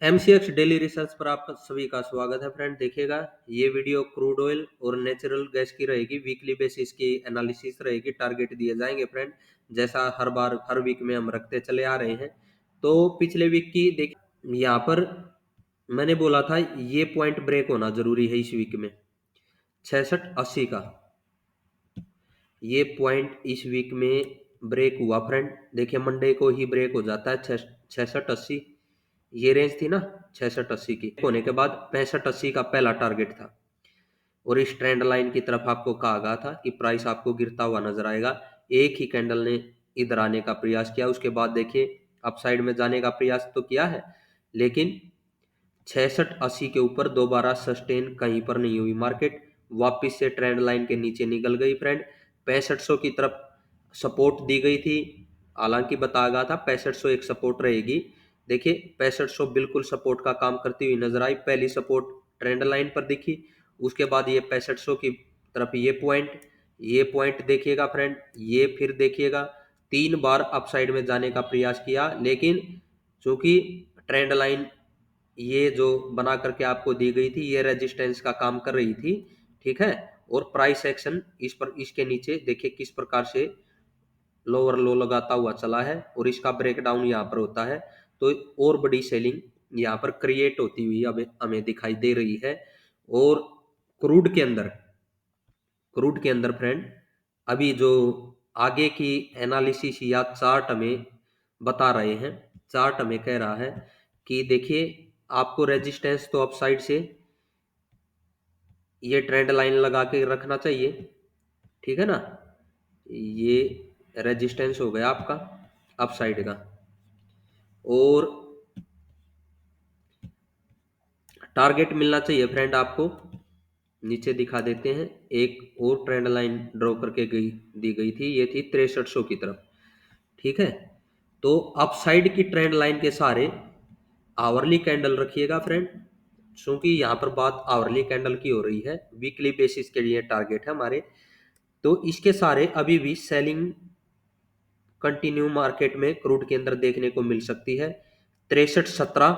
MCX daily research पर आपका सभी का स्वागत है फ्रेंड। देखिएगा, ये वीडियो क्रूड ऑयल और नेचुरल गैस की रहेगी। वीकली बेसिस की एनालिसिस रहेगी, टारगेट दिए जाएंगे फ्रेंड, जैसा हर बार हर वीक में हम रखते चले आ रहे हैं। तो पिछले वीक की देखिए, यहाँ पर मैंने बोला था ये पॉइंट ब्रेक होना जरूरी है इस वीक में, 6680 का। ये पॉइंट इस वीक में ब्रेक हुआ फ्रेंड। देखिए, मंडे को ही ब्रेक हो जाता है 6680। ये रेंज थी ना 6680 की, होने के बाद 6580 का पहला टारगेट था। और इस ट्रेंड लाइन की तरफ आपको कहा गया था कि प्राइस आपको गिरता हुआ नजर आएगा। एक ही कैंडल ने इधर आने का प्रयास किया, उसके बाद देखिए अपसाइड में जाने का प्रयास तो किया है, लेकिन 6680 के ऊपर दोबारा सस्टेन कहीं पर नहीं हुई मार्केट। वापिस से ट्रेंड लाइन के नीचे निकल गई फ्रेंड। 6500 की तरफ सपोर्ट दी गई थी, हालांकि बताया गया था 6500 एक सपोर्ट रहेगी। देखिए 6500 बिल्कुल सपोर्ट का काम करती हुई नजर आई। पहली सपोर्ट ट्रेंड लाइन पर दिखी, उसके बाद ये 6500 की तरफ ये पॉइंट देखिएगा फ्रेंड। ये फिर देखिएगा, 3 बार अपसाइड में जाने का प्रयास किया, लेकिन चूंकि ट्रेंड लाइन ये जो बना करके आपको दी गई थी, ये रेजिस्टेंस का काम कर रही थी, ठीक है। और प्राइस एक्शन इस पर, इसके नीचे देखिए किस प्रकार से लोअर लो लगाता हुआ चला है, और इसका ब्रेकडाउन यहाँ पर होता है। तो और बड़ी सेलिंग यहाँ पर क्रिएट होती हुई हमें हमें दिखाई दे रही है। और क्रूड के अंदर क्रूड के अंदर फ्रेंड, अभी जो आगे की एनालिसिस या चार्ट हमें बता रहे हैं, चार्ट हमें कह रहा है कि देखिए आपको रेजिस्टेंस तो अपसाइड से ये ट्रेंड लाइन लगा के रखना चाहिए, ठीक है ना। ये रेजिस्टेंस हो गया आपका अपसाइड का। और टारगेट मिलना चाहिए फ्रेंड आपको, नीचे दिखा देते हैं। एक और ट्रेंड लाइन ड्रॉ करके दी गई थी, ये थी 6300 की तरफ, ठीक है। तो अपसाइड की ट्रेंड लाइन के सहारे आवरली कैंडल रखिएगा फ्रेंड, क्योंकि यहाँ पर बात आवरली कैंडल की हो रही है। वीकली बेसिस के लिए टारगेट है हमारे। तो इसके सहारे अभी भी सेलिंग कंटिन्यू मार्केट में क्रूड के अंदर देखने को मिल सकती है। 6317,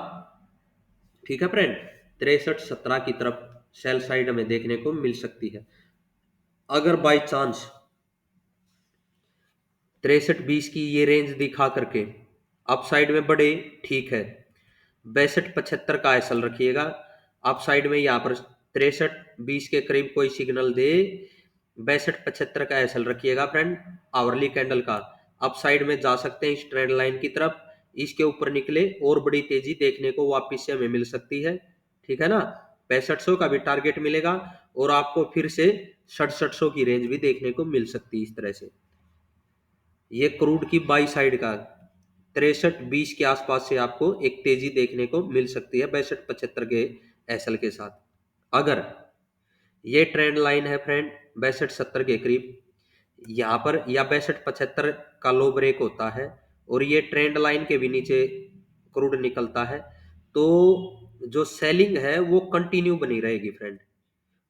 ठीक है फ्रेंड, 6317 की तरफ सेल साइड हमें देखने को मिल सकती है। अगर बाय चांस 6320 की ये रेंज दिखा करके अपसाइड में बढ़े, ठीक है। 6275 का एसएल रखिएगा। अपसाइड में यहाँ पर 6320 के करीब कोई सिग्नल दे, 6275 का एसएल रखिएगा फ्रेंड। आवरली कैंडल का अपसाइड में जा सकते हैं इस ट्रेंड लाइन की तरफ, इसके ऊपर निकले और बड़ी तेजी देखने को वापिस से हमें मिल सकती है, ठीक है ना। 6500 का भी टारगेट मिलेगा, और आपको फिर से 6700 की रेंज भी देखने को मिल सकती है। इस तरह से ये क्रूड की बाई साइड का 6320 के आसपास से आपको एक तेजी देखने को मिल सकती है 6275 के एसएल के साथ। अगर ये ट्रेंड लाइन है फ्रेंड 6270 के करीब, यहाँ पर या 6275 का लो ब्रेक होता है, और ये ट्रेंड लाइन के भी नीचे क्रूड निकलता है, तो जो सेलिंग है वो कंटिन्यू बनी रहेगी फ्रेंड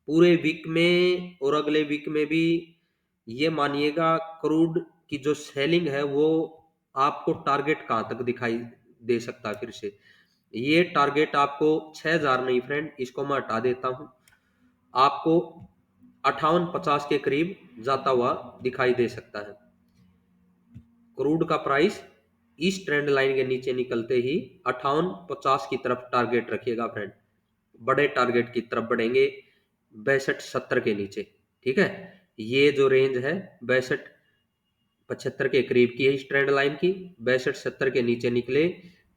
पूरे वीक में। और अगले वीक में भी ये मानिएगा क्रूड की जो सेलिंग है वो आपको टारगेट कहां तक दिखाई दे सकता है फिर से। ये टारगेट आपको 6000 नहीं फ्रेंड, इसको मैं हटा देता हूं, आपको 5850 के करीब जाता हुआ दिखाई दे सकता है। क्रूड का प्राइस इस ट्रेंड लाइन के नीचे निकलते ही 5850 की तरफ टारगेट रखिएगा फ्रेंड। बड़े टारगेट की तरफ बढ़ेंगे 6270 के नीचे, ठीक है। ये जो रेंज है 6275 के करीब की है इस ट्रेंड लाइन की। 6270 के नीचे निकले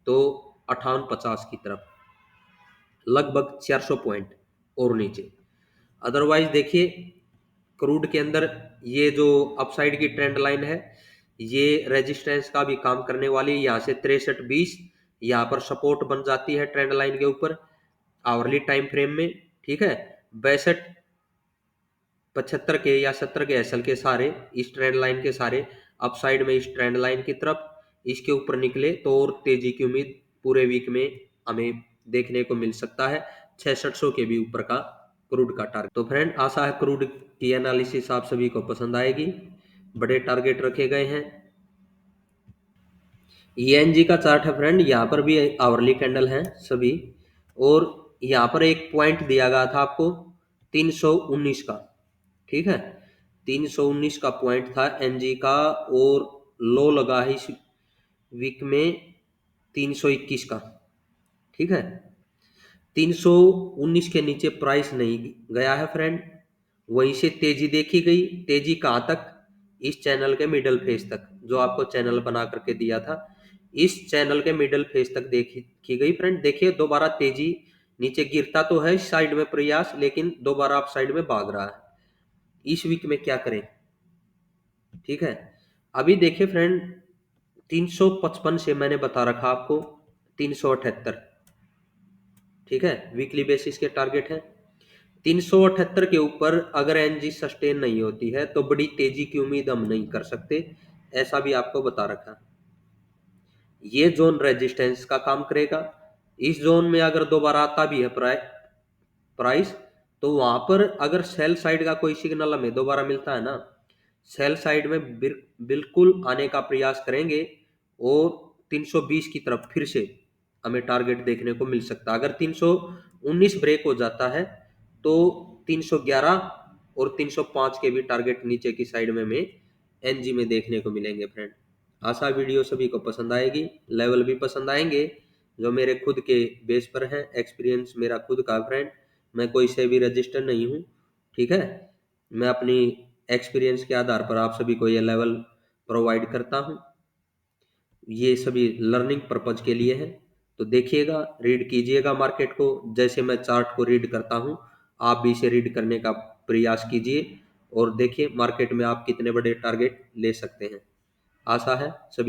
तो 5850 की तरफ लगभग 400 पॉइंट और नीचे। अदरवाइज देखिए क्रूड के अंदर ये जो अपसाइड की ट्रेंड लाइन है, ये रेजिस्टेंस का भी काम करने वाली है। यहाँ से 6320 यहाँ पर सपोर्ट बन जाती है ट्रेंड लाइन के ऊपर आवरली टाइम फ्रेम में, ठीक है। 6275 के या 70 के एसएल के सारे इस ट्रेंड लाइन के सारे अपसाइड में इस ट्रेंड लाइन की तरफ इसके ऊपर निकले तो और तेजी की उम्मीद पूरे वीक में हमें देखने को मिल सकता है। 6600 के भी ऊपर का क्रूड का टारगेट। तो फ्रेंड आशा है क्रूड की एनालिसिस आप सभी को पसंद आएगी। बड़े टारगेट रखे गए हैं। ये एनजी का चार्ट है फ्रेंड, यहाँ पर भी आवरली कैंडल है सभी। और यहाँ पर एक पॉइंट दिया गया था आपको 319 का, ठीक है, 319 का पॉइंट था एनजी का। और लो लगा है इस वीक में 321 का, ठीक है। 319 के नीचे प्राइस नहीं गया है फ्रेंड। वहीं से तेजी देखी गई, तेजी कहाँ तक, इस चैनल के मिडल फेस तक, जो आपको चैनल बना करके दिया था, इस चैनल के मिडल फेस तक देखी की गई फ्रेंड। देखिए दोबारा तेजी, नीचे गिरता तो है इस साइड में प्रयास, लेकिन दोबारा आप साइड में भाग रहा है। इस वीक में क्या करें, ठीक है। अभी देखिए फ्रेंड, 355 से मैंने बता रखा आपको 378, ठीक है, वीकली बेसिस के टारगेट है। 378 के ऊपर अगर एनजी सस्टेन नहीं होती है तो बड़ी तेजी की उम्मीद हम नहीं कर सकते, ऐसा भी आपको बता रखा। ये जोन रेजिस्टेंस का काम करेगा। इस जोन में अगर दोबारा आता भी है प्राइस, तो वहां पर अगर सेल साइड का कोई सिग्नल हमें दोबारा मिलता है ना, सेल साइड में बिल्कुल आने का प्रयास करेंगे। और 320 की तरफ फिर से हमें टारगेट देखने को मिल सकता है। अगर 319 ब्रेक हो जाता है तो 311 और 305 के भी टारगेट नीचे की साइड में हमें एनजी में देखने को मिलेंगे फ्रेंड। आशा वीडियो सभी को पसंद आएगी, लेवल भी पसंद आएंगे, जो मेरे खुद के बेस पर हैं, एक्सपीरियंस मेरा खुद का फ्रेंड। मैं कोई से भी रजिस्टर नहीं हूँ, ठीक है। मैं अपनी एक्सपीरियंस के आधार पर आप सभी को ये लेवल प्रोवाइड करता हूँ। ये सभी लर्निंग पर्पज के लिए है। तो देखिएगा, रीड कीजिएगा मार्केट को, जैसे मैं चार्ट को रीड करता हूँ आप भी इसे रीड करने का प्रयास कीजिए और देखिए मार्केट में आप कितने बड़े टारगेट ले सकते हैं। आशा है सभी